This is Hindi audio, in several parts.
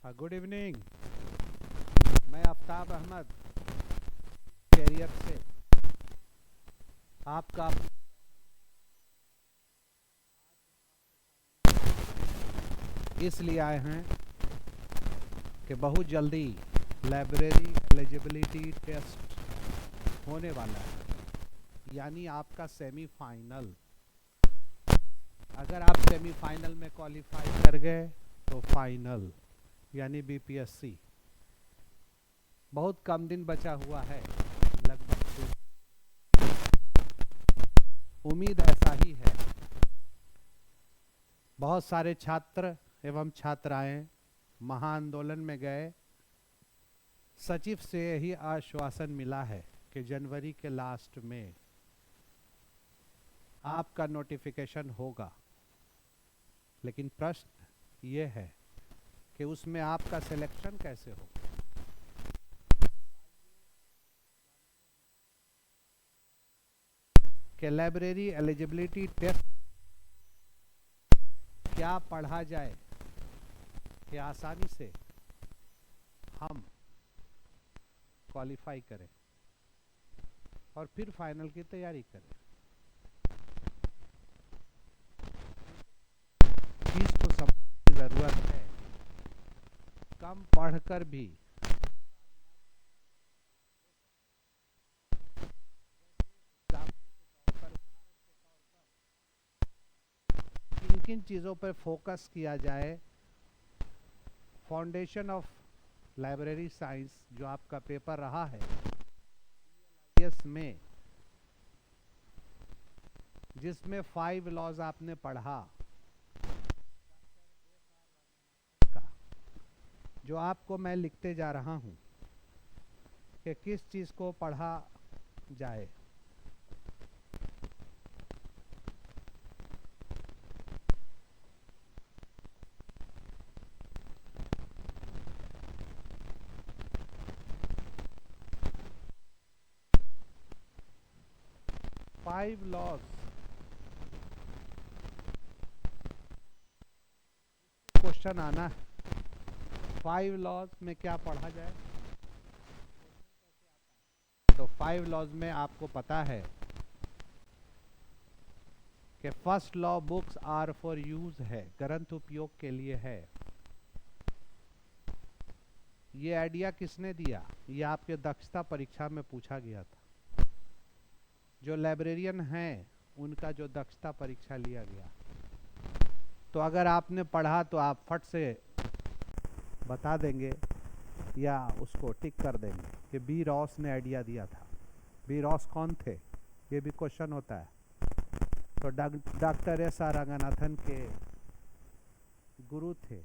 Good evening. मैं आफ्ताब अहमद कैरियर से आपका इसलिए आए हैं कि बहुत जल्दी लाइब्रेरी एलिजिबिलिटी टेस्ट होने वाला है, यानी आपका सेमीफाइनल। अगर आप सेमीफाइनल में क्वालिफाई कर गए तो फाइनल यानी बीपीएससी। बहुत कम दिन बचा हुआ है, लगभग उम्मीद ऐसा ही है। बहुत सारे छात्र एवं छात्राएं महाआंदोलन में गए। सचिव से यही आश्वासन मिला है कि जनवरी के लास्ट में आपका नोटिफिकेशन होगा, लेकिन प्रश्न ये है कि उसमें आपका सिलेक्शन कैसे हो। कि लाइब्रेरी एलिजिबिलिटी टेस्ट क्या पढ़ा जाए कि आसानी से हम क्वालिफाई करें और फिर फाइनल की तैयारी करें। चीज को समझने की जरूरत है। कम पढ़कर भी किन किन चीज़ों पर फोकस किया जाए। फाउंडेशन ऑफ लाइब्रेरी साइंस जो आपका पेपर रहा है में, जिसमें 5 लॉज आपने पढ़ा, जो आपको मैं लिखते जा रहा हूं कि किस चीज को पढ़ा जाए। फाइव लॉज क्वेश्चन आना है। 5 लॉज में क्या पढ़ा जाए। तो 5 लॉज में आपको पता है कि first law books are for use है, ग्रंथ उपयोग के लिए है। ये आइडिया किसने दिया? ये आपके दक्षता परीक्षा में पूछा गया था। जो लाइब्रेरियन हैं उनका जो दक्षता परीक्षा लिया गया। तो अगर आपने पढ़ा तो आप फट से बता देंगे या उसको टिक कर देंगे कि बी रॉस ने आइडिया दिया था। बी रॉस कौन थे? ये भी क्वेश्चन होता है। तो डॉक्टर एस आर रंगनाथन के गुरु थे,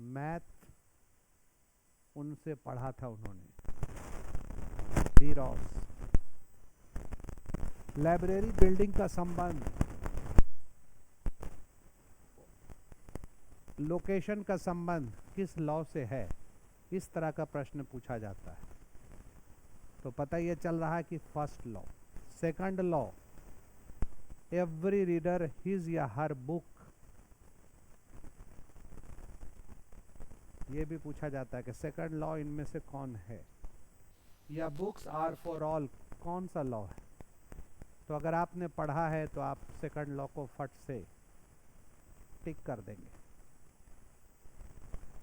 मैथ उनसे पढ़ा था उन्होंने। B Ross. लाइब्रेरी बिल्डिंग का संबंध, लोकेशन का संबंध किस लॉ से है? इस तरह का प्रश्न पूछा जाता है। तो पता ये चल रहा है कि first law. Second law, every reader his या हर बुक। ये भी पूछा जाता है कि सेकंड लॉ इनमें से कौन है, या बुक्स आर फॉर ऑल, कौन सा लॉ है? तो अगर आपने पढ़ा है तो आप सेकंड लॉ को फट से टिक कर देंगे।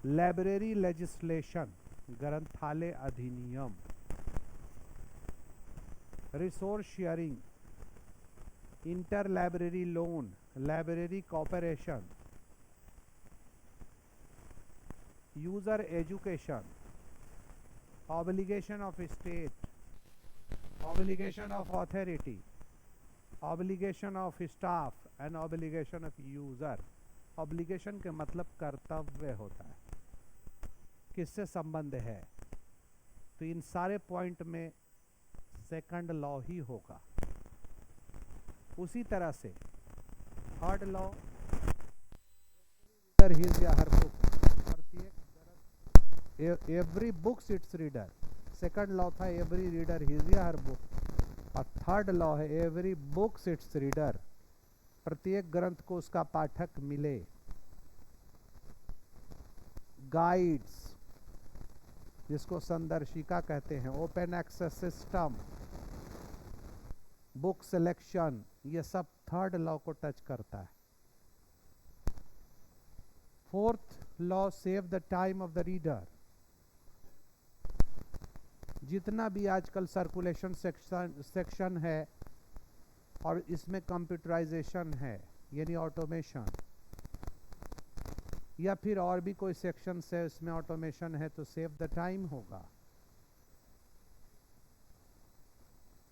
लाइब्रेरी लेजिस्लेशन, ग्रंथालय अधिनियम। Resource sharing, inter library loan, library cooperation, user education, obligation of state, obligation of authority, obligation of staff and obligation of user. Obligation के मतलब कर्तव्य होता है, किससे संबंध है। तो इन सारे पॉइंट में सेकंड लॉ ही होगा। उसी तरह से थर्ड लॉ, हिज या हर बुक, प्रत्येक every books it's reader. Second law था एवरी रीडर हिज या हर बुक, और थर्ड लॉ है एवरी बुक्स इट्स रीडर, प्रत्येक ग्रंथ को उसका पाठक मिले। गाइड्स जिसको संदर्शिका कहते हैं, open access system, book selection, ये सब थर्ड लॉ को टच करता है। Fourth law, save the time of the reader. जितना भी आजकल सर्कुलेशन सेक्शन है और इसमें कंप्यूटराइजेशन है यानी ऑटोमेशन, या फिर और भी कोई सेक्शन है इसमें ऑटोमेशन है, तो सेव द टाइम होगा।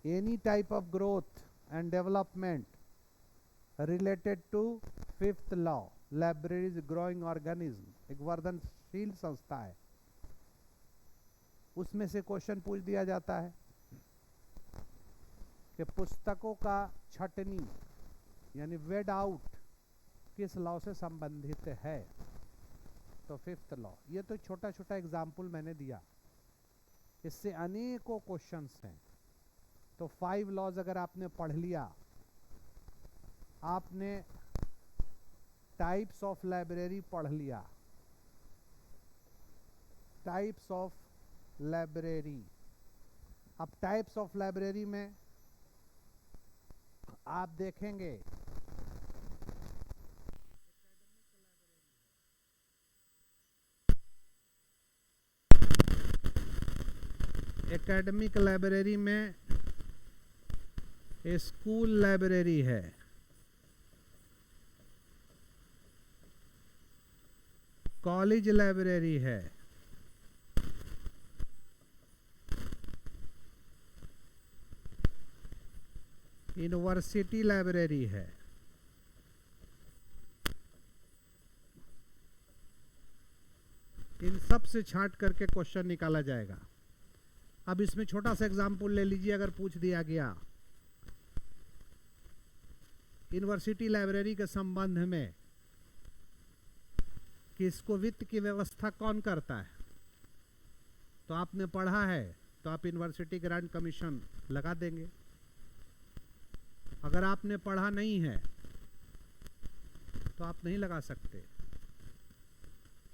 Any type of growth and development related to fifth law, library growing organism, एक वर्धनशील संस्था है, उसमें से क्वेश्चन पूछ दिया जाता है कि पुस्तकों का छटनी यानी वेड आउट किस लॉ से संबंधित है, तो फिफ्थ लॉ। ये तो छोटा छोटा एग्जाम्पल मैंने दिया, इससे अनेकों क्वेश्चंस हैं। तो 5 लॉज अगर आपने पढ़ लिया, आपने टाइप्स ऑफ लाइब्रेरी पढ़ लिया, टाइप्स ऑफ लाइब्रेरी। अब टाइप्स ऑफ लाइब्रेरी में आप देखेंगे एकेडमिक लाइब्रेरी में स्कूल लाइब्रेरी है, कॉलेज लाइब्रेरी है, यूनिवर्सिटी लाइब्रेरी है। इन सब से छांट करके क्वेश्चन निकाला जाएगा। अब इसमें छोटा सा एग्जाम्पल ले लीजिए, अगर पूछ दिया गया यूनिवर्सिटी लाइब्रेरी के संबंध में कि इसको वित्त की व्यवस्था कौन करता है, तो आपने पढ़ा है तो आप यूनिवर्सिटी ग्रांट कमीशन लगा देंगे। अगर आपने पढ़ा नहीं है तो आप नहीं लगा सकते।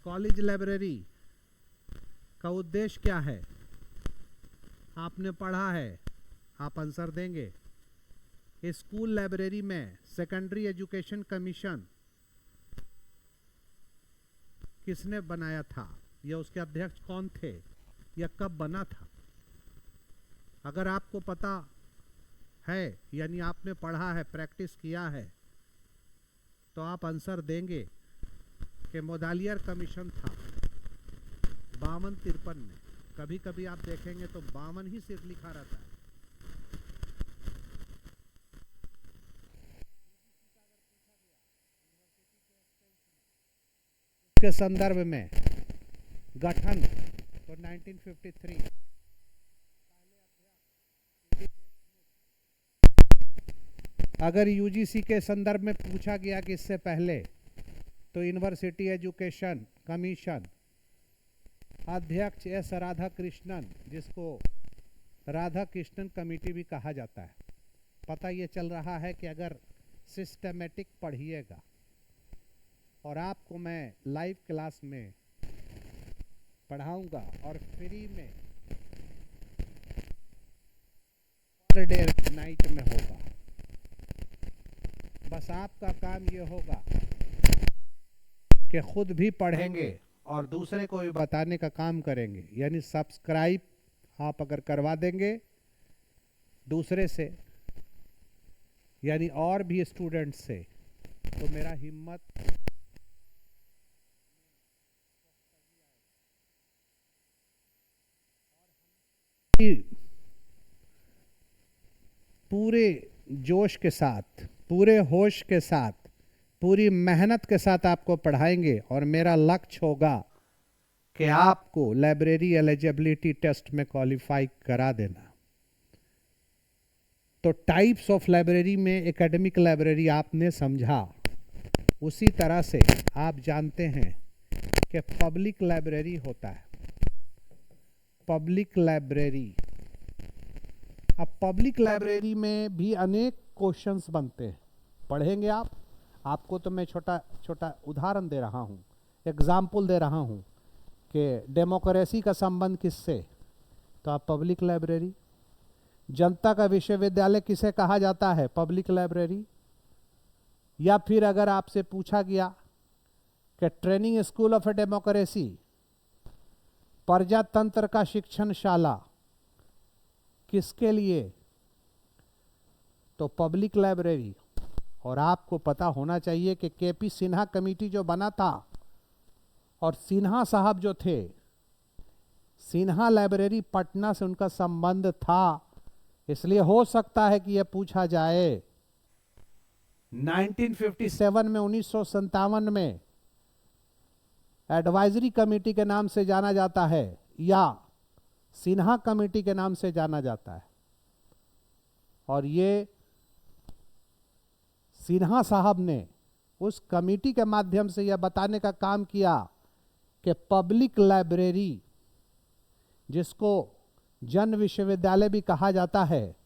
कॉलेज लाइब्रेरी का उद्देश्य क्या है, आपने पढ़ा है, आप आंसर देंगे। स्कूल लाइब्रेरी में सेकेंडरी एजुकेशन कमीशन किसने बनाया था, या उसके अध्यक्ष कौन थे, या कब बना था। अगर आपको पता है यानी आपने पढ़ा है, प्रैक्टिस किया है, तो आप आंसर देंगे कि मोदालियर कमीशन था 52-53 में। कभी कभी आप देखेंगे तो 52 ही सिर्फ लिखा रहता है। के संदर्भ में गठन तो 1953। अगर यूजीसी के संदर्भ में पूछा गया कि इससे पहले, तो यूनिवर्सिटी एजुकेशन कमीशन अध्यक्ष एस राधा कृष्णन, जिसको राधा कृष्णन कमेटी भी कहा जाता है। पता ये चल रहा है कि अगर सिस्टमेटिक पढ़िएगा, और आपको मैं लाइव क्लास में पढ़ाऊंगा और फ्री में पर डे नाइट में होगा। बस आपका काम ये होगा कि खुद भी पढ़ेंगे और दूसरे को भी बताने का काम करेंगे। यानी सब्सक्राइब आप अगर करवा देंगे दूसरे से, यानी और भी स्टूडेंट से, तो मेरा हिम्मत पूरे जोश के साथ, पूरे होश के साथ, पूरी मेहनत के साथ आपको पढ़ाएंगे। और मेरा लक्ष्य होगा कि आपको लाइब्रेरी एलिजिबिलिटी टेस्ट में क्वालिफाई करा देना। तो टाइप्स ऑफ लाइब्रेरी में एकेडमिक लाइब्रेरी आपने समझा, उसी तरह से आप जानते हैं कि पब्लिक लाइब्रेरी होता है। पब्लिक लाइब्रेरी, अब पब्लिक लाइब्रेरी में भी अनेक क्वेश्चंस बनते हैं, पढ़ेंगे आप। आपको तो मैं छोटा छोटा उदाहरण दे रहा हूँ, एग्जाम्पल दे रहा हूँ कि डेमोक्रेसी का संबंध किससे, तो आप पब्लिक लाइब्रेरी। जनता का विश्वविद्यालय किसे कहा जाता है, पब्लिक लाइब्रेरी। या फिर अगर आपसे पूछा गया कि training school of a democracy, प्रजातंत्र का शिक्षणशाला किसके लिए, तो पब्लिक लाइब्रेरी। और आपको पता होना चाहिए कि केपी सिन्हा कमेटी जो बना था और सिन्हा साहब जो थे, सिन्हा लाइब्रेरी पटना से उनका संबंध था, इसलिए हो सकता है कि यह पूछा जाए 1957 में 1957 में एडवाइजरी कमेटी के नाम से जाना जाता है या सिन्हा कमेटी के नाम से जाना जाता है। और ये सिन्हा साहब ने उस कमेटी के माध्यम से यह बताने का काम किया कि पब्लिक लाइब्रेरी, जिसको जन विश्वविद्यालय भी कहा जाता है,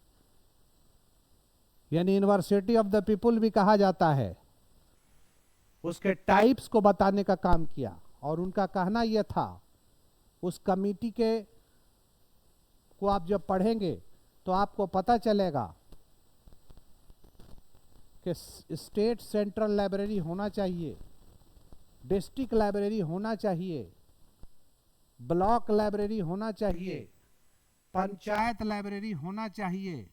यानी यूनिवर्सिटी ऑफ द पीपुल भी कहा जाता है, उसके टाइप्स को बताने का काम किया। और उनका कहना यह था, उस कमेटी के को आप जब पढ़ेंगे तो आपको पता चलेगा कि स्टेट सेंट्रल लाइब्रेरी होना चाहिए, डिस्ट्रिक्ट लाइब्रेरी होना चाहिए, ब्लॉक लाइब्रेरी होना चाहिए, पंचायत लाइब्रेरी होना चाहिए,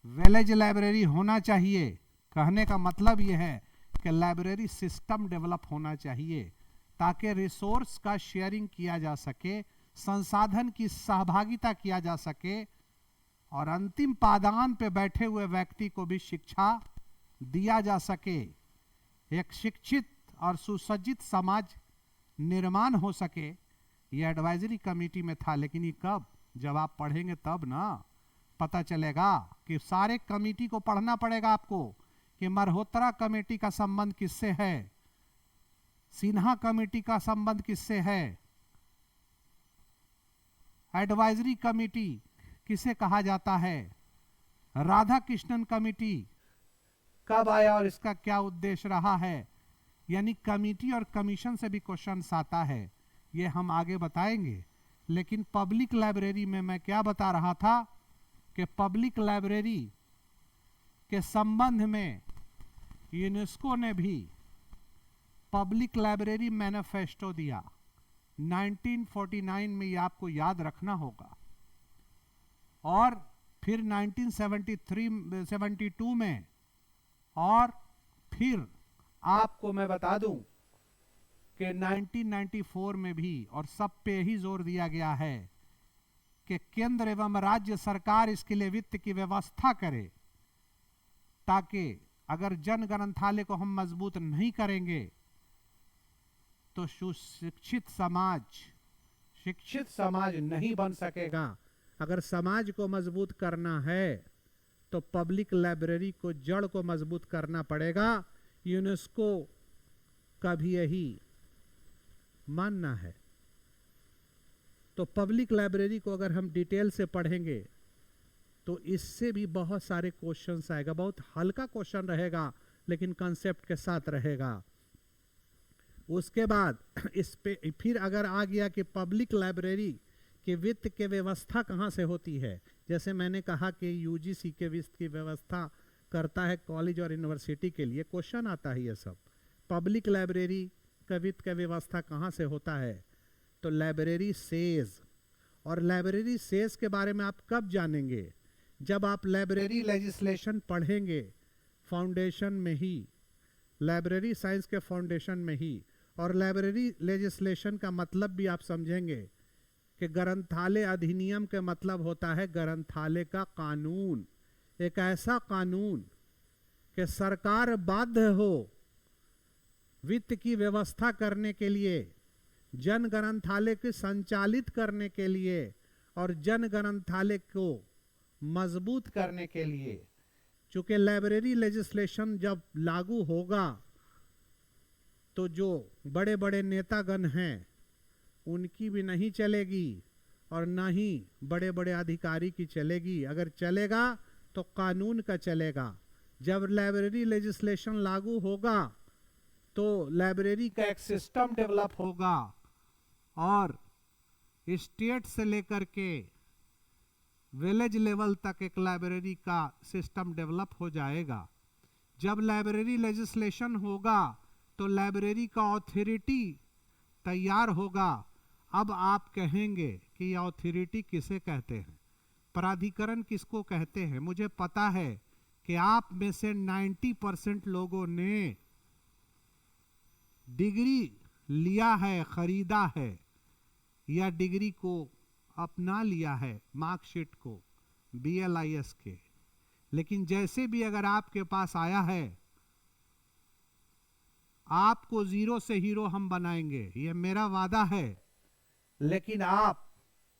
विलेज लाइब्रेरी होना चाहिए। कहने का मतलब यह है कि लाइब्रेरी सिस्टम डेवलप होना चाहिए ताकि रिसोर्स का शेयरिंग किया जा सके, संसाधन की सहभागिता किया जा सके और अंतिम पादान पे बैठे हुए व्यक्ति को भी शिक्षा दिया जा सके, एक शिक्षित और सुसज्जित समाज निर्माण हो सके। ये एडवाइजरी कमेटी में था। लेकिन ये कब, जब आप पढ़ेंगे तब ना पता चलेगा कि सारे कमेटी को पढ़ना पड़ेगा आपको कि मल्होत्रा कमेटी का संबंध किससे है, सिन्हा कमेटी का संबंध किससे है, एडवाइजरी कमेटी किसे कहा जाता है, राधा कृष्णन कमेटी कब आया और इसका क्या उद्देश्य रहा है। यानी कमेटी और कमीशन से भी क्वेश्चन आता है, ये हम आगे बताएंगे। लेकिन पब्लिक लाइब्रेरी में मैं क्या बता रहा था कि पब्लिक लाइब्रेरी के संबंध में यूनेस्को ने भी पब्लिक लाइब्रेरी मैनिफेस्टो दिया 1949 में, ये आपको याद रखना होगा। और फिर 1972 में, और फिर आपको मैं बता दूं कि 1994 में भी, और सब पे ही जोर दिया गया है कि केंद्र एवं राज्य सरकार इसके लिए वित्त की व्यवस्था करे, ताकि अगर जन ग्रंथालय को हम मजबूत नहीं करेंगे तो सुशिक्षित समाज नहीं बन सकेगा। अगर समाज को मजबूत करना है तो पब्लिक लाइब्रेरी को जड़ को मजबूत करना पड़ेगा। यूनेस्को का भी यही मानना है। तो पब्लिक लाइब्रेरी को अगर हम डिटेल से पढ़ेंगे तो इससे भी बहुत सारे क्वेश्चंस आएगा। बहुत हल्का क्वेश्चन रहेगा लेकिन कंसेप्ट के साथ रहेगा। उसके बाद इस पे फिर अगर आ गया कि पब्लिक लाइब्रेरी के वित्त के व्यवस्था कहाँ से होती है, जैसे मैंने कहा कि यूजीसी के वित्त की व्यवस्था करता है कॉलेज और यूनिवर्सिटी के लिए, क्वेश्चन आता है ये सब। पब्लिक लाइब्रेरी का वित्त का व्यवस्था कहाँ से होता है, तो लाइब्रेरी सेज। और लाइब्रेरी सेज के बारे में आप कब जानेंगे, जब आप लाइब्रेरी लेजिस्लेशन पढ़ेंगे फाउंडेशन में ही, लाइब्रेरी साइंस के फाउंडेशन में ही। और लाइब्रेरी लेजिस्लेशन का मतलब भी आप समझेंगे कि ग्रंथालय अधिनियम के मतलब होता है ग्रंथालय का कानून। एक ऐसा कानून कि सरकार बाध्य हो वित्त की व्यवस्था करने के लिए, जन ग्रंथालय को संचालित करने के लिए और जन ग्रंथालय को मजबूत करने के लिए। चूंकि लाइब्रेरी लेजिस्लेशन जब लागू होगा तो जो बड़े बड़े नेतागण हैं उनकी भी नहीं चलेगी और ना ही बड़े बड़े अधिकारी की चलेगी। अगर चलेगा तो कानून का चलेगा। जब लाइब्रेरी लेजिस्लेशन लागू होगा तो लाइब्रेरी का एक सिस्टम डेवलप होगा और स्टेट से लेकर के विलेज लेवल तक एक लाइब्रेरी का सिस्टम डेवलप हो जाएगा। जब लाइब्रेरी लेजिस्लेशन होगा तो लाइब्रेरी का ऑथोरिटी तैयार होगा। अब आप कहेंगे कि ये ऑथोरिटी किसे कहते हैं, प्राधिकरण किसको कहते हैं? मुझे पता है कि आप में से 90% लोगों ने डिग्री लिया है, खरीदा है, या डिग्री को अपना लिया है, मार्कशीट को BLIS के। लेकिन जैसे भी अगर आपके पास आया है, आपको जीरो से हीरो हम बनाएंगे, ये मेरा वादा है। लेकिन आप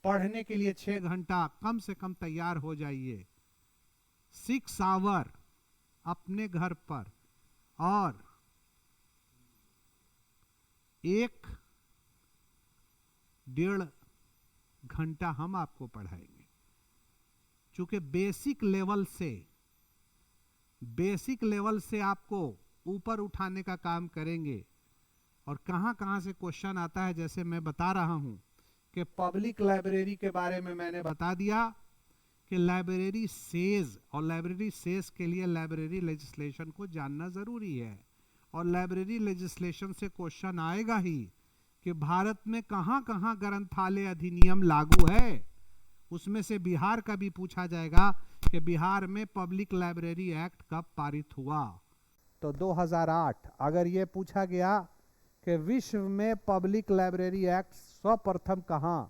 पढ़ने के लिए 6 घंटा कम से कम तैयार हो जाइए, 6 आवर अपने घर पर, और 1-1.5 घंटा हम आपको पढ़ाएंगे। चूंकि बेसिक लेवल से आपको ऊपर उठाने का काम करेंगे। और कहां कहां से क्वेश्चन आता है, जैसे मैं बता रहा हूं कि पब्लिक लाइब्रेरी के बारे में मैंने बता दिया कि लाइब्रेरी सेज, और लाइब्रेरी सेज के लिए लाइब्रेरी लेजिस्लेशन को जानना जरूरी है। और लाइब्रेरी लेजिस्लेशन से क्वेश्चन आएगा ही कि भारत में कहां कहां ग्रंथालय अधिनियम लागू है। उसमें से बिहार का भी पूछा जाएगा कि बिहार में पब्लिक लाइब्रेरी एक्ट कब पारित हुआ। तो 2008 अगर ये पूछा गया कि विश्व में पब्लिक लाइब्रेरी एक्ट सर्वप्रथम कहां,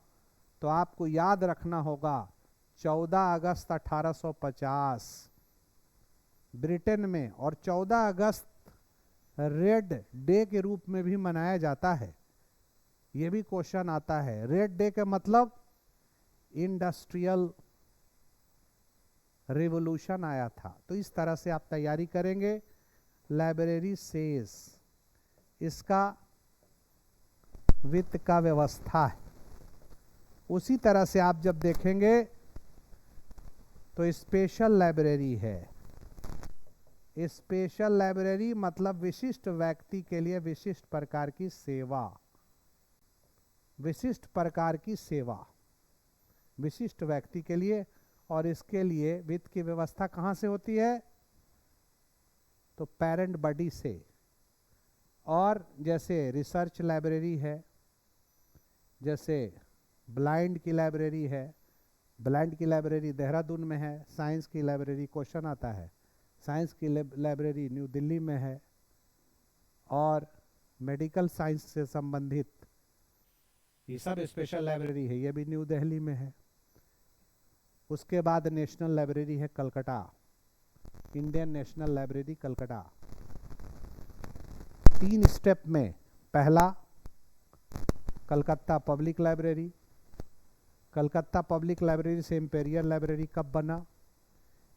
तो आपको याद रखना होगा 14 अगस्त 1850 ब्रिटेन में। और 14 अगस्त रेड डे के रूप में भी मनाया जाता है। यह भी क्वेश्चन आता है, रेड डे का मतलब इंडस्ट्रियल रिवॉल्यूशन आया था। तो इस तरह से आप तैयारी करेंगे। लाइब्रेरी सेज, इसका वित्त का व्यवस्था है। उसी तरह से आप जब देखेंगे तो स्पेशल लाइब्रेरी है। स्पेशल लाइब्रेरी मतलब विशिष्ट व्यक्ति के लिए विशिष्ट प्रकार की सेवा, विशिष्ट प्रकार की सेवा विशिष्ट व्यक्ति के लिए। और इसके लिए वित्त की व्यवस्था कहां से होती है, तो पेरेंट बॉडी से। और जैसे रिसर्च लाइब्रेरी है, जैसे ब्लाइंड की लाइब्रेरी है, ब्लाइंड की लाइब्रेरी देहरादून में है। साइंस की लाइब्रेरी क्वेश्चन आता है, साइंस की लाइब्रेरी न्यू दिल्ली में है। और मेडिकल साइंस से संबंधित ये सब स्पेशल लाइब्रेरी है, ये भी न्यू दिल्ली में है। उसके बाद नेशनल लाइब्रेरी है Calcutta, Indian national library Calcutta. 3 step में, पहला Calcutta public library, Calcutta public library से इंपीरियल लाइब्रेरी कब बना,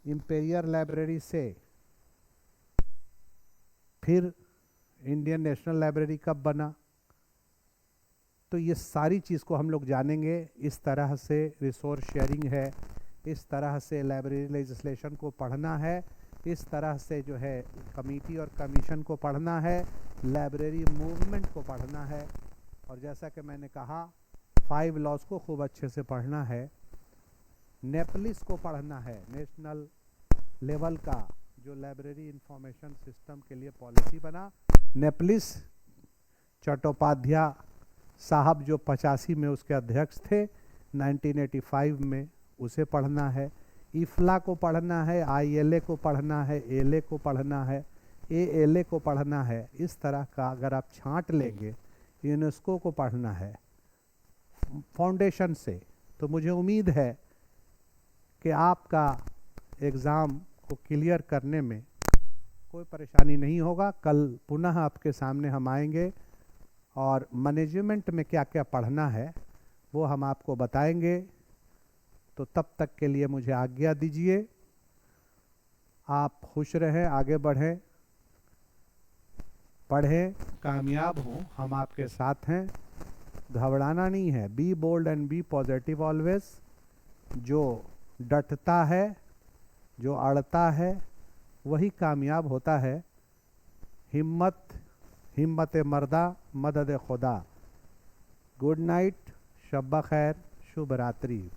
इंपीरियल लाइब्रेरी से फिर इंडियन नेशनल लाइब्रेरी कब बना। तो ये सारी चीज़ को हम लोग जानेंगे। इस तरह से रिसोर्स शेयरिंग है, इस तरह से लाइब्रेरी लेजिस्लेशन को पढ़ना है, इस तरह से जो है कमेटी और कमीशन को पढ़ना है, लाइब्रेरी मूवमेंट को पढ़ना है। और जैसा कि मैंने कहा 5 लॉज को खूब अच्छे से पढ़ना है। नेपलिस को पढ़ना है, नेशनल लेवल का जो लाइब्रेरी इंफॉर्मेशन सिस्टम के लिए पॉलिसी बना। नेपलिस चट्टोपाध्याय साहब जो 85 में उसके अध्यक्ष थे, 1985 में उसे पढ़ना है। इफ्ला को पढ़ना है, ILA को पढ़ना है, ALA को पढ़ना है, ALA को पढ़ना है। इस तरह का अगर आप छांट लेंगे, यूनेस्को को पढ़ना है फाउंडेशन से, तो मुझे उम्मीद है कि आपका एग्ज़ाम को क्लियर करने में कोई परेशानी नहीं होगा। कल पुनः आपके सामने हम आएंगे और मैनेजमेंट में क्या क्या पढ़ना है वो हम आपको बताएंगे। तो तब तक के लिए मुझे आज्ञा दीजिए। आप खुश रहें, आगे बढ़ें, पढ़ें, कामयाब हों, हम आपके साथ हैं। घबराना नहीं है। Be bold and be positive always. जो डटता है, जो अड़ता है, वही कामयाब होता है। हिम्मत मर्दा, मदद खुदा। गुड नाइट, शब्बा खैर, शुभ रात्रि।